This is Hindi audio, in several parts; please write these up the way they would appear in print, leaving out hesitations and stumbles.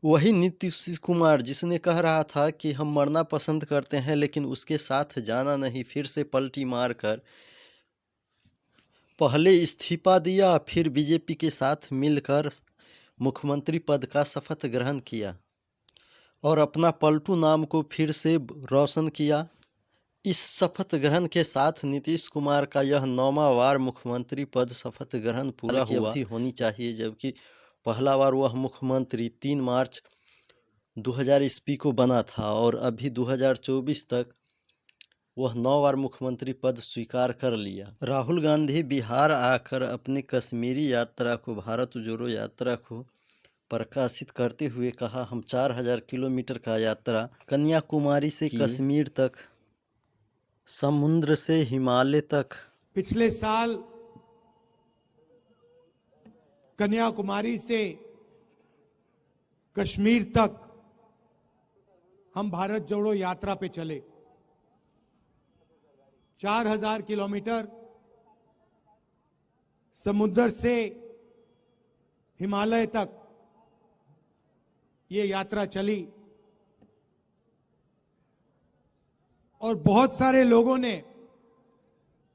वही नीतीश कुमार जिसने कह रहा था कि हम मरना पसंद करते हैं लेकिन उसके साथ जाना नहीं, फिर से पलटी मारकर पहले इस्तीफा दिया, फिर बीजेपी के साथ मिलकर मुख्यमंत्री पद का शपथ ग्रहण किया और अपना पलटू नाम को फिर से रोशन किया। इस शपथ ग्रहण के साथ नीतीश कुमार का यह 9वां बार मुख्यमंत्री पद शपथ ग्रहण पूरा हुआ अवधि होनी चाहिए, जबकि पहला बार वह मुख्यमंत्री 3 मार्च 2000 ईस्वी को बना था और अभी 2024 तक वह 9 बार मुख्यमंत्री पद स्वीकार कर लिया। राहुल गांधी बिहार आकर अपनी कश्मीरी यात्रा को, भारत जोड़ो यात्रा को प्रकाशित करते हुए कहा, हम 4000 किलोमीटर का यात्रा कन्याकुमारी से कश्मीर तक, समुद्र से हिमालय तक। पिछले साल कन्याकुमारी से कश्मीर तक हम भारत जोड़ो यात्रा पे चले। 4000 किलोमीटर समुद्र से हिमालय तक ये यात्रा चली और बहुत सारे लोगों ने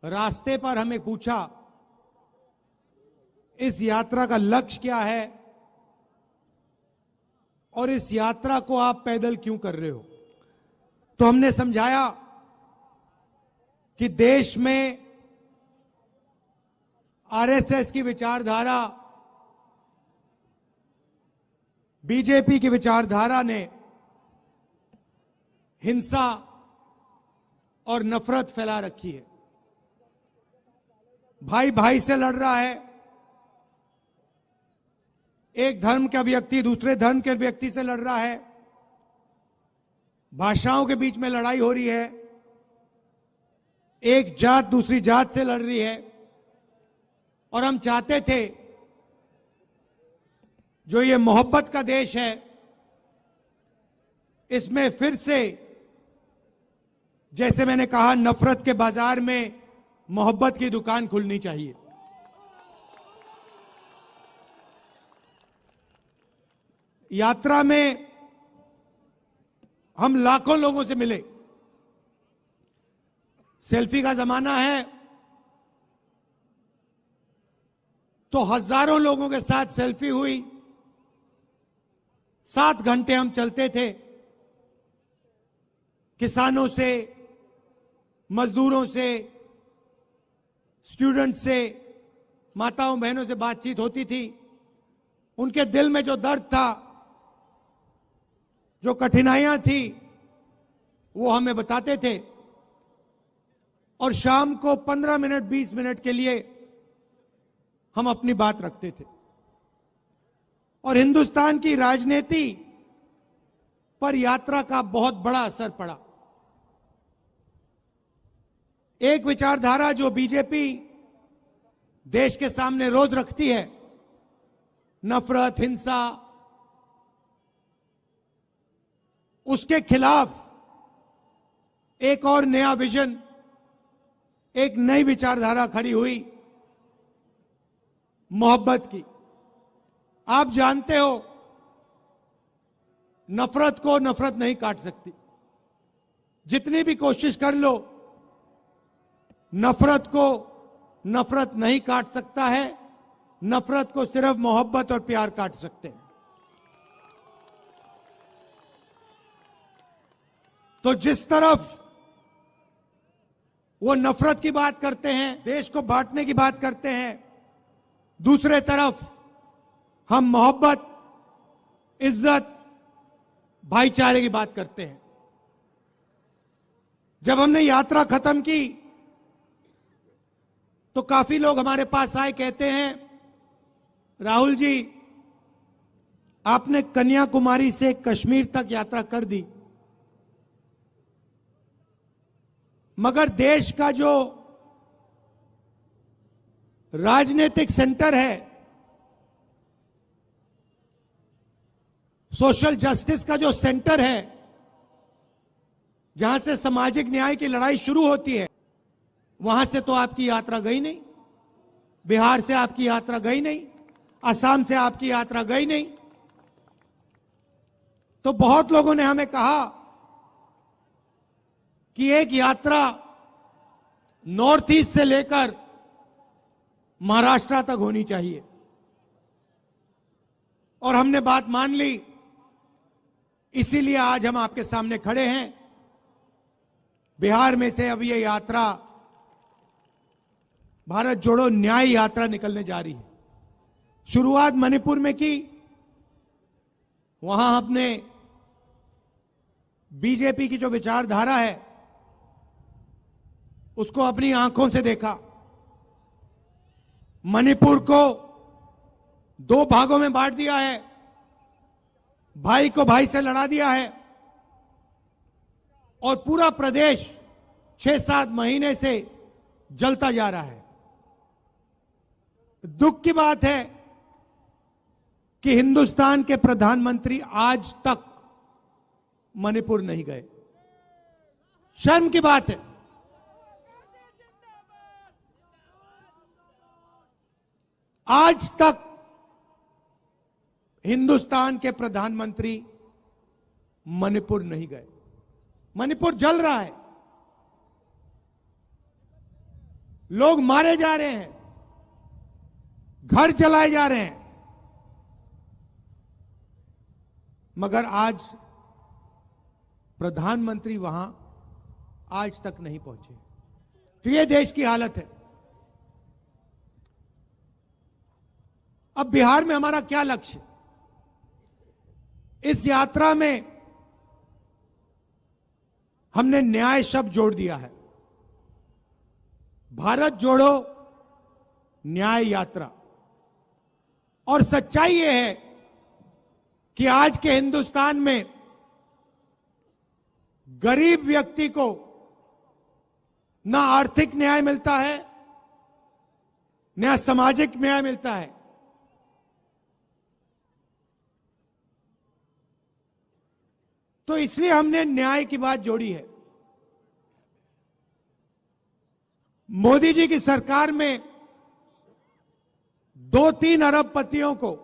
रास्ते पर हमें पूछा, इस यात्रा का लक्ष्य क्या है और इस यात्रा को आप पैदल क्यों कर रहे हो। तो हमने समझाया कि देश में आरएसएस की विचारधारा, बीजेपी की विचारधारा ने हिंसा और नफरत फैला रखी है। भाई भाई से लड़ रहा है, एक धर्म का व्यक्ति दूसरे धर्म के व्यक्ति से लड़ रहा है, भाषाओं के बीच में लड़ाई हो रही है, एक जात दूसरी जात से लड़ रही है। और हम चाहते थे जो ये मोहब्बत का देश है, इसमें फिर से, जैसे मैंने कहा, नफरत के बाजार में मोहब्बत की दुकान खुलनी चाहिए। यात्रा में हम लाखों लोगों से मिले। सेल्फी का जमाना है तो हजारों लोगों के साथ सेल्फी हुई। 7 घंटे हम चलते थे, किसानों से, मजदूरों से, स्टूडेंट से, माताओं बहनों से बातचीत होती थी। उनके दिल में जो दर्द था, जो कठिनाइयां थी, वो हमें बताते थे। और शाम को 15 मिनट 20 मिनट के लिए हम अपनी बात रखते थे। और हिंदुस्तान की राजनीति पर यात्रा का बहुत बड़ा असर पड़ा। एक विचारधारा जो बीजेपी देश के सामने रोज रखती है, नफरत, हिंसा, उसके खिलाफ एक और नया विजन, एक नई विचारधारा खड़ी हुई, मोहब्बत की। आप जानते हो, नफरत को नफरत नहीं काट सकती। जितनी भी कोशिश कर लो, नफरत को नफरत नहीं काट सकता है। नफरत को सिर्फ मोहब्बत और प्यार काट सकते हैं। तो जिस तरफ वो नफरत की बात करते हैं, देश को बांटने की बात करते हैं, दूसरे तरफ हम मोहब्बत, इज्जत, भाईचारे की बात करते हैं। जब हमने यात्रा खत्म की तो काफी लोग हमारे पास आए, कहते हैं, राहुल जी, आपने कन्याकुमारी से कश्मीर तक यात्रा कर दी, मगर देश का जो राजनीतिक सेंटर है, सोशल जस्टिस का जो सेंटर है, जहां से सामाजिक न्याय की लड़ाई शुरू होती है, वहां से तो आपकी यात्रा गई नहीं। बिहार से आपकी यात्रा गई नहीं, असम से आपकी यात्रा गई नहीं। तो बहुत लोगों ने हमें कहा कि एक यात्रा नॉर्थ ईस्ट से लेकर महाराष्ट्र तक होनी चाहिए, और हमने बात मान ली। इसीलिए आज हम आपके सामने खड़े हैं। बिहार में से अब ये यात्रा भारत जोड़ो न्याय यात्रा निकलने जा रही है। शुरुआत मणिपुर में की, वहां हमने बीजेपी की जो विचारधारा है उसको अपनी आंखों से देखा। मणिपुर को 2 भागों में बांट दिया है, भाई को भाई से लड़ा दिया है, और पूरा प्रदेश 6-7 महीने से जलता जा रहा है। दुख की बात है कि हिंदुस्तान के प्रधानमंत्री आज तक मणिपुर नहीं गए। शर्म की बात है। आज तक हिंदुस्तान के प्रधानमंत्री मणिपुर नहीं गए। मणिपुर जल रहा है, लोग मारे जा रहे हैं, घर जलाए जा रहे हैं, मगर आज प्रधानमंत्री वहां आज तक नहीं पहुंचे। तो ये देश की हालत है। अब बिहार में हमारा क्या लक्ष्य? इस यात्रा में हमने न्याय शब्द जोड़ दिया है। भारत जोड़ो न्याय यात्रा। और सच्चाई यह है कि आज के हिंदुस्तान में गरीब व्यक्ति को ना आर्थिक न्याय मिलता है, ना सामाजिक न्याय मिलता है। तो इसलिए हमने न्याय की बात जोड़ी है। मोदी जी की सरकार में 2-3 अरबपतियों को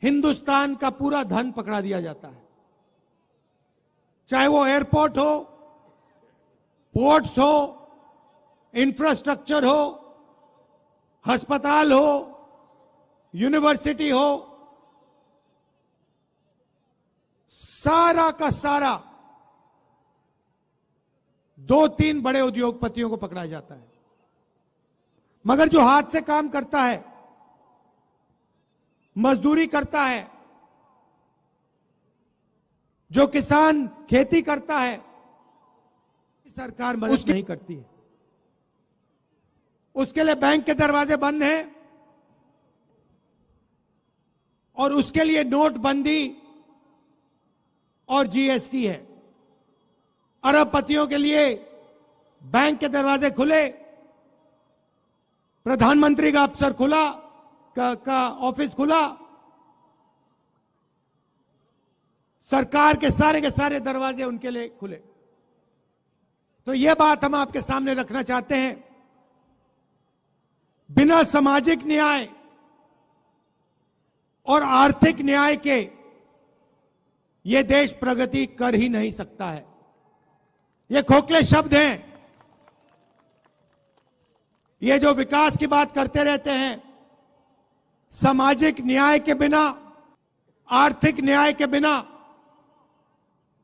हिंदुस्तान का पूरा धन पकड़ा दिया जाता है, चाहे वो एयरपोर्ट हो, पोर्ट्स हो, इंफ्रास्ट्रक्चर हो, अस्पताल हो, यूनिवर्सिटी हो, सारा का सारा 2-3 बड़े उद्योगपतियों को पकड़ा जाता है। मगर जो हाथ से काम करता है, मजदूरी करता है, जो किसान खेती करता है, सरकार मदद नहीं करती है। उसके लिए बैंक के दरवाजे बंद हैं और उसके लिए नोटबंदी और जीएसटी है। अरबपतियों के लिए बैंक के दरवाजे खुले, प्रधानमंत्री का अफसर खुला, का ऑफिस खुला, सरकार के सारे दरवाजे उनके लिए खुले। तो यह बात हम आपके सामने रखना चाहते हैं। बिना सामाजिक न्याय और आर्थिक न्याय के यह देश प्रगति कर ही नहीं सकता है। ये खोखले शब्द हैं। ये जो विकास की बात करते रहते हैं, सामाजिक न्याय के बिना, आर्थिक न्याय के बिना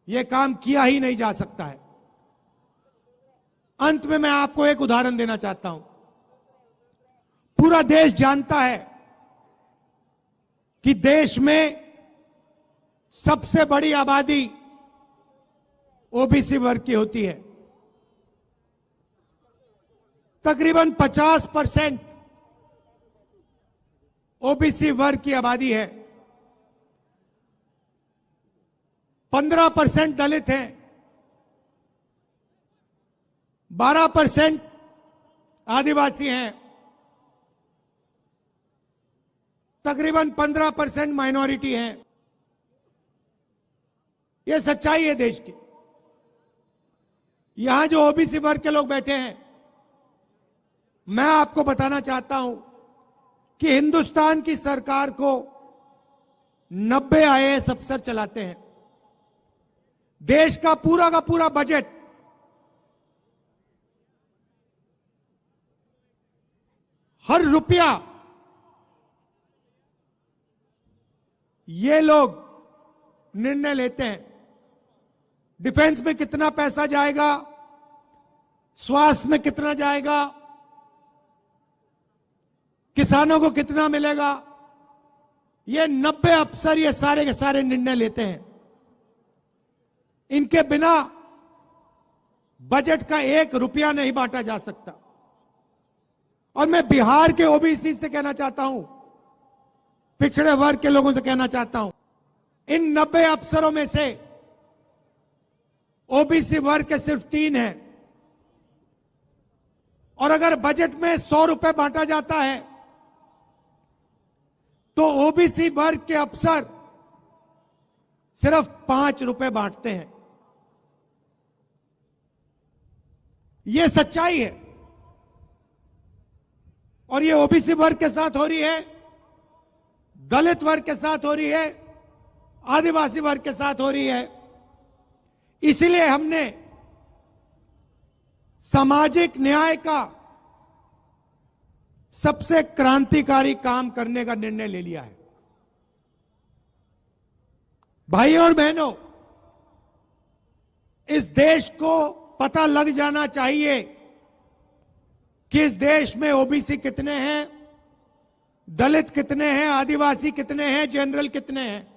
यह काम किया ही नहीं जा सकता है। अंत में मैं आपको एक उदाहरण देना चाहता हूं। पूरा देश जानता है कि देश में सबसे बड़ी आबादी ओबीसी वर्ग की होती है। तकरीबन 50% ओबीसी वर्ग की आबादी है। 15% दलित हैं, 12% आदिवासी हैं, तकरीबन 15% माइनॉरिटी हैं। यह सच्चाई है देश की। यहां जो ओबीसी वर्ग के लोग बैठे हैं, मैं आपको बताना चाहता हूं कि हिंदुस्तान की सरकार को 90 आईएएस अफसर चलाते हैं। देश का पूरा बजट हर रुपया ये लोग निर्णय लेते हैं। डिफेंस में कितना पैसा जाएगा, स्वास्थ्य में कितना जाएगा, किसानों को कितना मिलेगा, ये 90 अफसर ये सारे के सारे निर्णय लेते हैं। इनके बिना बजट का 1 रुपया नहीं बांटा जा सकता। और मैं बिहार के ओबीसी से कहना चाहता हूं, पिछड़े वर्ग के लोगों से कहना चाहता हूं, इन 90 अफसरों में से ओबीसी वर्ग के सिर्फ 3 हैं। और अगर बजट में 100 रुपए बांटा जाता है तो ओबीसी वर्ग के अफसर सिर्फ 5 रुपए बांटते हैं। यह सच्चाई है। और ये ओबीसी वर्ग के साथ हो रही है, दलित वर्ग के साथ हो रही है, आदिवासी वर्ग के साथ हो रही है। इसलिए हमने सामाजिक न्याय का सबसे क्रांतिकारी काम करने का निर्णय ले लिया है। भाइयों और बहनों, इस देश को पता लग जाना चाहिए कि इस देश में ओबीसी कितने हैं, दलित कितने हैं, आदिवासी कितने हैं, जनरल कितने हैं।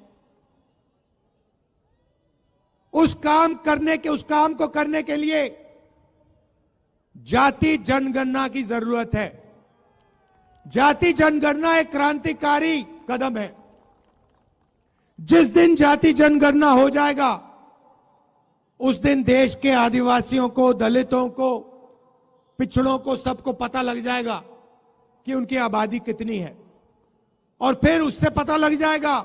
उस काम को करने के लिए जाति जनगणना की जरूरत है। जाति जनगणना एक क्रांतिकारी कदम है। जिस दिन जाति जनगणना हो जाएगा उस दिन देश के आदिवासियों को, दलितों को, पिछड़ों को, सबको पता लग जाएगा कि उनकी आबादी कितनी है। और फिर उससे पता लग जाएगा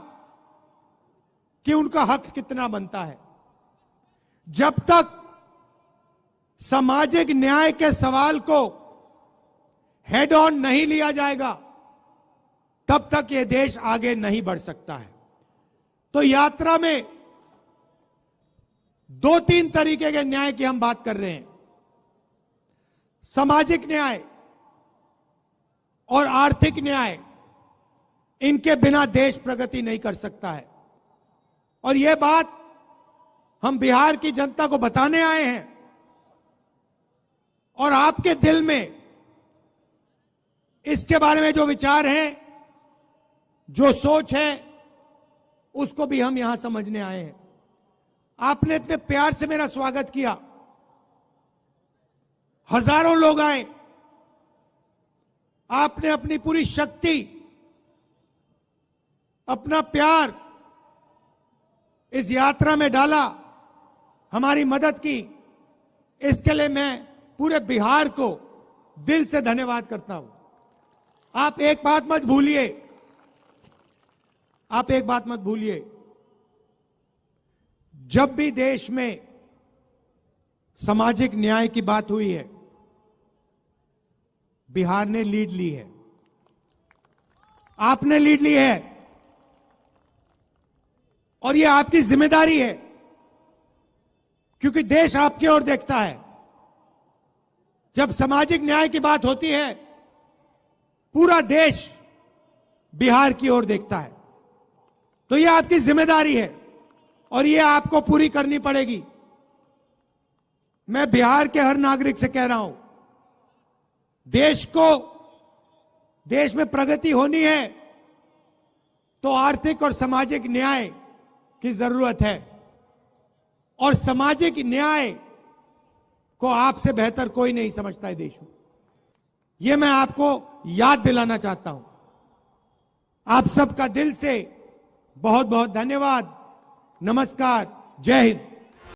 कि उनका हक कितना बनता है। जब तक सामाजिक न्याय के सवाल को हेड ऑन नहीं लिया जाएगा तब तक यह देश आगे नहीं बढ़ सकता है। तो यात्रा में 2-3 तरीके के न्याय की हम बात कर रहे हैं। सामाजिक न्याय और आर्थिक न्याय, इनके बिना देश प्रगति नहीं कर सकता है। और यह बात हम बिहार की जनता को बताने आए हैं। और आपके दिल में इसके बारे में जो विचार हैं, जो सोच है, उसको भी हम यहां समझने आए हैं। आपने इतने प्यार से मेरा स्वागत किया, हजारों लोग आए, आपने अपनी पूरी शक्ति, अपना प्यार इस यात्रा में डाला, हमारी मदद की। इसके लिए मैं पूरे बिहार को दिल से धन्यवाद करता हूं। आप एक बात मत भूलिए, जब भी देश में सामाजिक न्याय की बात हुई है, बिहार ने लीड ली है, आपने लीड ली है। और यह आपकी जिम्मेदारी है, क्योंकि देश आपकी ओर देखता है। जब सामाजिक न्याय की बात होती है, पूरा देश बिहार की ओर देखता है। तो यह आपकी जिम्मेदारी है और यह आपको पूरी करनी पड़ेगी। मैं बिहार के हर नागरिक से कह रहा हूं, देश में प्रगति होनी है तो आर्थिक और सामाजिक न्याय की जरूरत है। और सामाजिक न्याय को आपसे बेहतर कोई नहीं समझता है देश में। यह मैं आपको याद दिलाना चाहता हूं। आप सबका दिल से बहुत बहुत धन्यवाद। नमस्कार, जय हिंद।